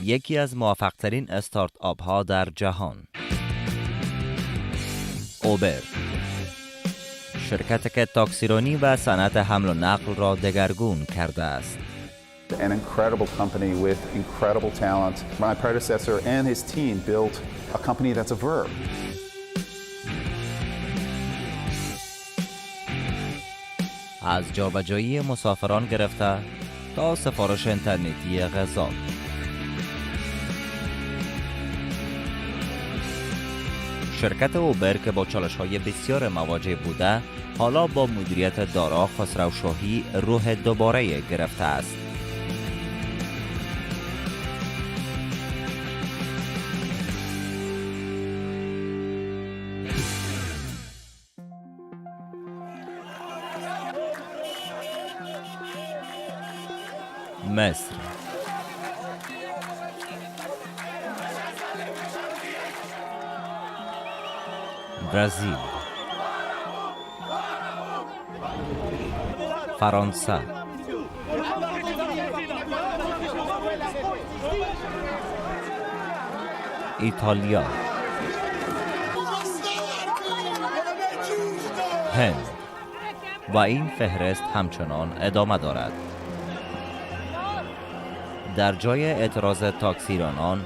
یکی از موفق‌ترین استارتاپ ها در جهان. اوبر، شرکت که تاکسی رانی و صنعت حمل و نقل را دگرگون کرده است. An incredible company with incredible talent. My predecessor and his team built a company that's a verb. از جابجایی مسافران گرفته تا سفارش اینترنتی غذا. شرکت اوبر که با چالش‌های بسیار مواجه بوده، حالا با مدیریت دارا خسروشاهی روح دوباره گرفته است. مصر، برزیل، فرانسه، ایتالیا، هند و این فهرست همچنان ادامه دارد. در جای اعتراض تاکسیرانان،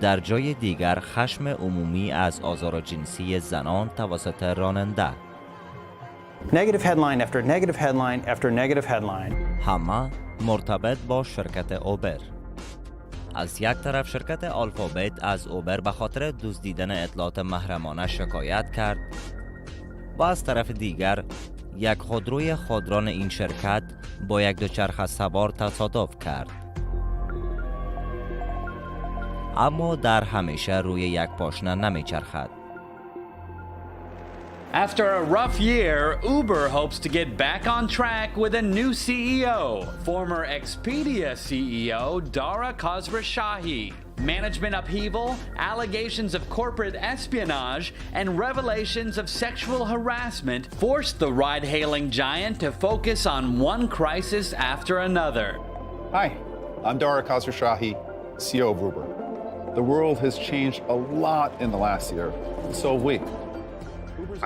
در جای دیگر خشم عمومی از آزار جنسی زنان توسط راننده. Negative headline after negative headline after negative headline. همه مرتبط با شرکت اوبر. از یک طرف شرکت آلفابت از اوبر به خاطر دزدیدن اطلاعات محرمانه شکایت کرد و از طرف دیگر یک خودروی خودران این شرکت با یک دوچرخه سوار تصادف کرد. اما در همیشه روی یک پاشنه نمیچرخد. After a rough year, Uber hopes to get back on track with a new CEO, former Expedia CEO Dara Khosrowshahi. Management upheaval, allegations of corporate espionage, and revelations of sexual harassment forced the ride-hailing giant to focus on one crisis after another. Hi, I'm Dara Khosrowshahi, CEO of Uber. The world has changed a lot in the last year, so have we.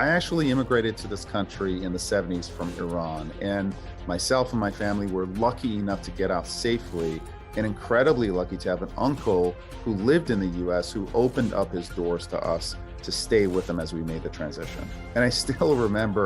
I actually immigrated to this country in the 70s from Iran, and myself and my family were lucky enough to get out safely and incredibly lucky to have an uncle who lived in the US who opened up his doors to us to stay with him as we made the transition. And I still remember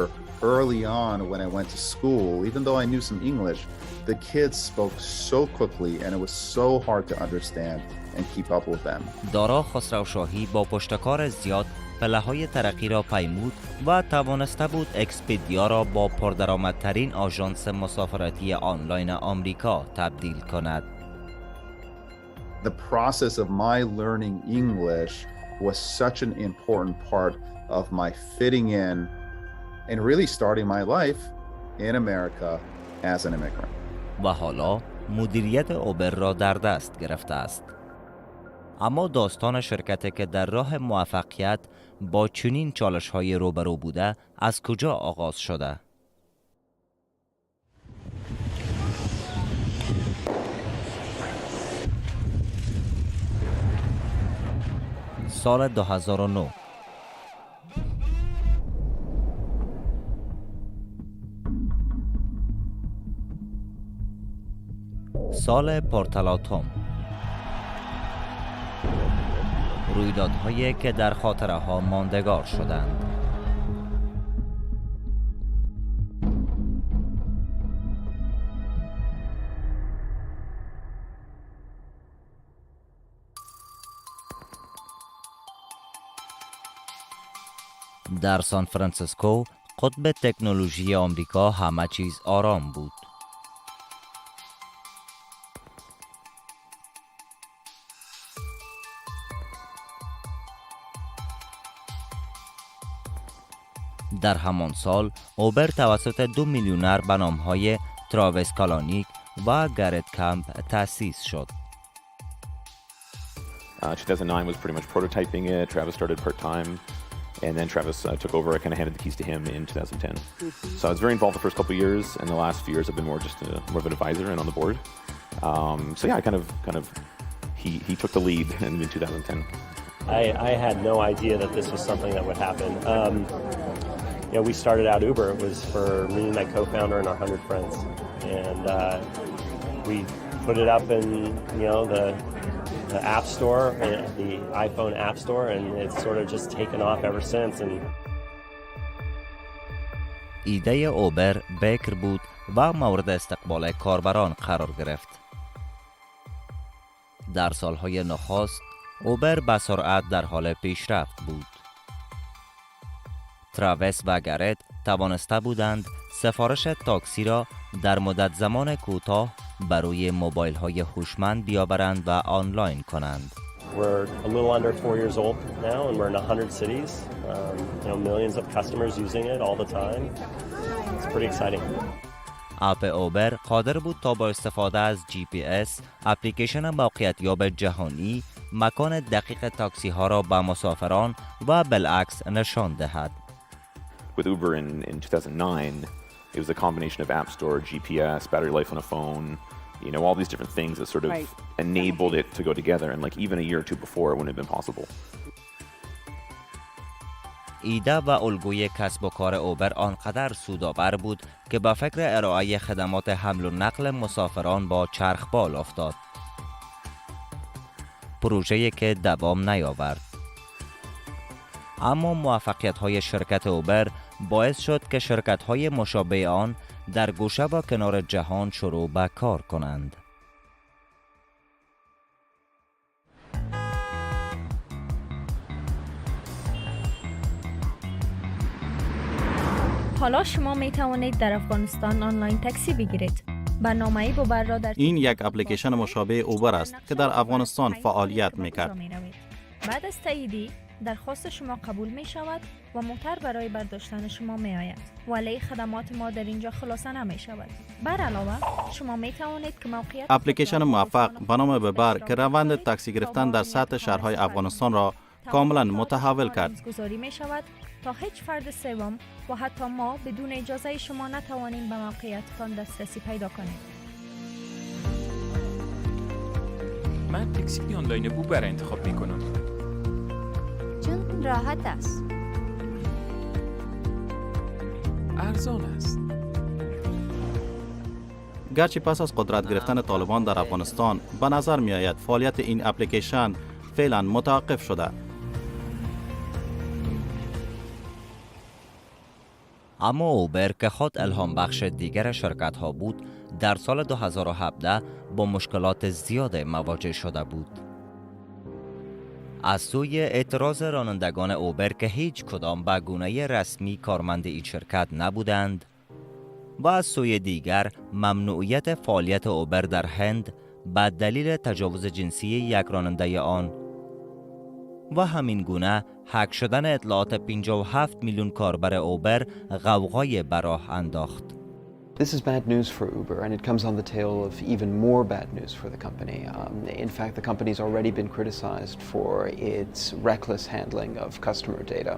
early on when I went to school, even though I knew some English, the kids spoke so quickly and it was so hard to understand and keep up with them. دارا خسروشاهی با پشتکار زیاد پله‌های ترقی را پیمود و توانسته بود اکسپدیا را با پردرآمدترین آژانس مسافرتی آنلاین آمریکا تبدیل کند. The process of my learning English was such an important part of my fitting in and really starting my life in America as an immigrant. و حالا مدیریت اوبر را در دست گرفته است. اما داستان شرکت که در راه موفقیت با چنین چالش‌های روبرو بوده از کجا آغاز شده؟ سال 2009 سال پرتلاطم، رویدادهایی که در خاطره ها ماندگار شدند. در سان فرانسیسکو، قطب تکنولوژی آمریکا، همه چیز آرام بود. در همان سال اوبر توسط 2 میلیونر به نام‌های تراویس کالانیک و گرت کمپ تأسیس شد. 2009 was pretty much prototyping it. Travis started part-time, and then Travis took over. I kind of handed the keys to him in 2010. So I was very involved the first couple of years, and the last few years I've been more of an advisor and on the board. So yeah, I kind of he took the lead in 2010. I had no idea that this was something that would happen. We started out Uber. It was for me and my co-founder and our 100 friends, and we put it up in the App Store, the iPhone App Store, and it's sort of just taken off ever since. And ایده اوبر بکر بود و مورد استقبال کاربران قرار گرفت. در سالهای نخست اوبر به سرعت در حال پیشرفت بود. تراویس و گرت توانسته بودند سفارش تاکسی را در مدت زمان کوتاه بر روی موبایل های هوشمند بیاورند و آنلاین کنند. We're a little under 4 years old now, and we're in 100 cities. Millions of customers using it all the time. It's pretty exciting. اپ اوبر قادر بود تا با استفاده از GPS، اپلیکیشن موقعیت‌یاب جهانی، مکان دقیق تاکسی ها را به مسافران و بالعکس نشان دهد. With Uber in 2009, it was a combination of App Store, GPS, battery life on a phone, all these different things that sort of enabled it to go together. And like even a year or two before, it wouldn't have been possible. ایده و الگوی کسب و کار اوبر آنقدر سودآور بود که به فکر ارائه خدمات حمل و نقل مسافران با چرخبال افتاد. پروژه‌ای که دوام نیاورد. اما موفقیت‌های شرکت اوبر باعث شد که شرکت‌های مشابه آن در گوشه و کنار جهان شروع به کار کنند. حالا شما می توانید در افغانستان آنلاین تاکسی بگیرید. برنامه اوبر را در این یک اپلیکیشن مشابه اوبر است که در افغانستان فعالیت می‌کرد. بعد از تاییدی درخواست شما قبول می شود و موتر برای برداشتن شما می آید. ولی خدمات ما در اینجا خلاصه نمی شود. بر علاوه شما می توانید که موقعیت اپلیکیشن موفق به نام اوبر که روند تاکسی گرفتن در سطح شهرهای افغانستان را کاملا متحول کرد. گذاری می شود تا هیچ فرد سوم و حتی ما بدون اجازه شما نتوانیم به موقعیتتان دسترسی پیدا کنیم. من تاکسی آنلاین اوبر انتخاب می کنم. چون راحت است. ارزان است. گرچه پس از قدرت گرفتن طالبان در افغانستان به نظر می آید فعالیت این اپلیکیشن فعلا متوقف شده. اما اوبر که خود الهام بخش دیگر شرکت ها بود، در سال 2017 با مشکلات زیاد مواجه شده بود. از سوی اعتراض رانندگان اوبر که هیچ کدام به گونه رسمی کارمند این شرکت نبودند و از سوی دیگر ممنوعیت فعالیت اوبر در هند به دلیل تجاوز جنسی یک راننده آن و همین گونه هک شدن اطلاعات 57 میلیون کاربر اوبر غوغای به راه انداخت. This is bad news for Uber, and it comes on the tail of even more bad news for the company. In fact, the company's already been criticized for its reckless handling of customer data.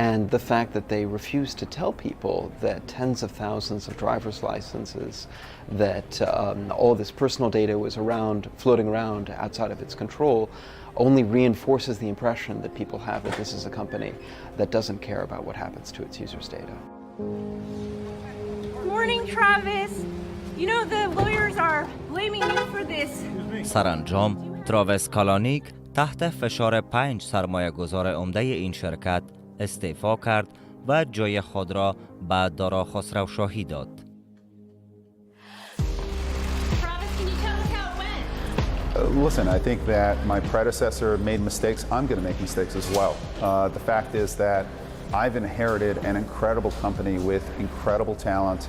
And the fact that they refuse to tell people that tens of thousands of driver's licenses, that all this personal data was floating around outside of its control, only reinforces the impression that people have that this is a company that doesn't care about what happens to its users' data. Morning, Travis. The lawyers are blaming you for this. سرانجام تراویس کالانیک تحت فشار 5 سرمایه گذار عمده این شرکت استعفا کرد و جای خود را به دارا خسروشاهی داد. Listen, I think that my predecessor made mistakes. I'm going to make mistakes as well. The fact is that I've inherited an incredible company with incredible talent.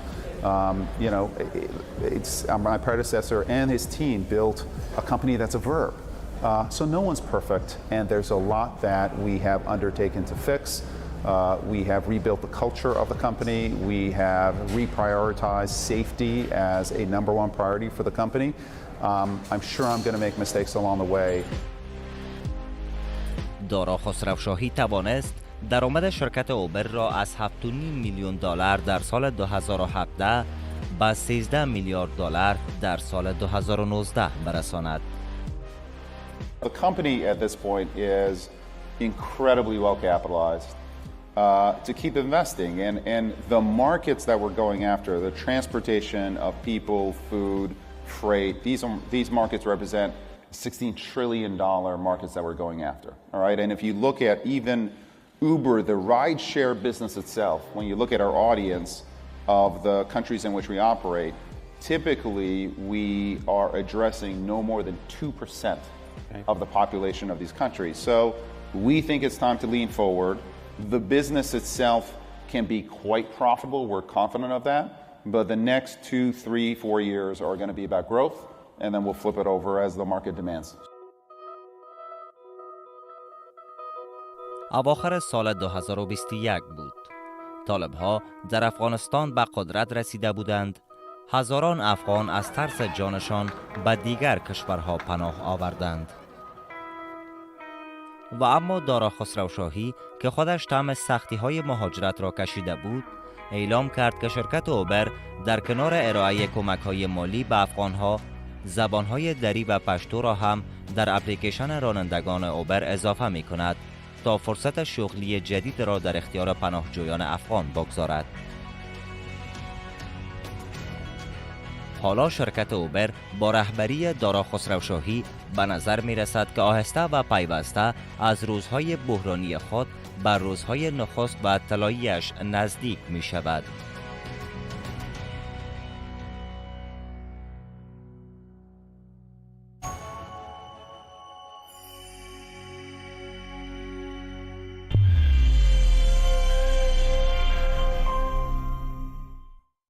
My predecessor and his team built a company that's a verb. So no one's perfect, and there's a lot that we have undertaken to fix. We have rebuilt the culture of the company. We have reprioritized safety as a number one priority for the company. I'm sure I'm going to make mistakes along the way. دارا خسروشاهی توانست درآمد شرکت اوبر را از $7.5 میلیون در سال 2017 به 13 میلیارد دلار در سال 2019 برساند. The company at this point is incredibly well capitalized to keep investing, and the markets that we're going after, the transportation of people, food, freight, these markets represent $16 trillion markets that we're going after. All right, and if you look at even Uber, the ride-share business itself, when you look at our audience of the countries in which we operate, typically we are addressing no more than 2% of the population of these countries. So we think it's time to lean forward. The business itself can be quite profitable. We're confident of that. But the next 2, 3, 4 years are going to be about growth, and then we'll flip it over as the market demands. اواخر سال 2021 بود. طالب‌ها در افغانستان به قدرت رسیده بودند. هزاران افغان از ترس جانشان به دیگر کشورها پناه آوردند. و اما دارا خسروشاهی که خودش طعم سختی‌های مهاجرت را کشیده بود، اعلام کرد که شرکت اوبر در کنار ارائه کمک‌های مالی به افغان‌ها، زبان‌های دری و پشتو را هم در اپلیکیشن رانندگان اوبر اضافه می‌کند تا فرصت شغلی جدید را در اختیار پناهجویان افغان بگذارد. حالا شرکت اوبر با رهبری دارا خسروشاهی به نظر می رسد که آهسته و پیوسته از روزهای بحرانی خود بر روزهای نخست و طلایی‌اش نزدیک می شود.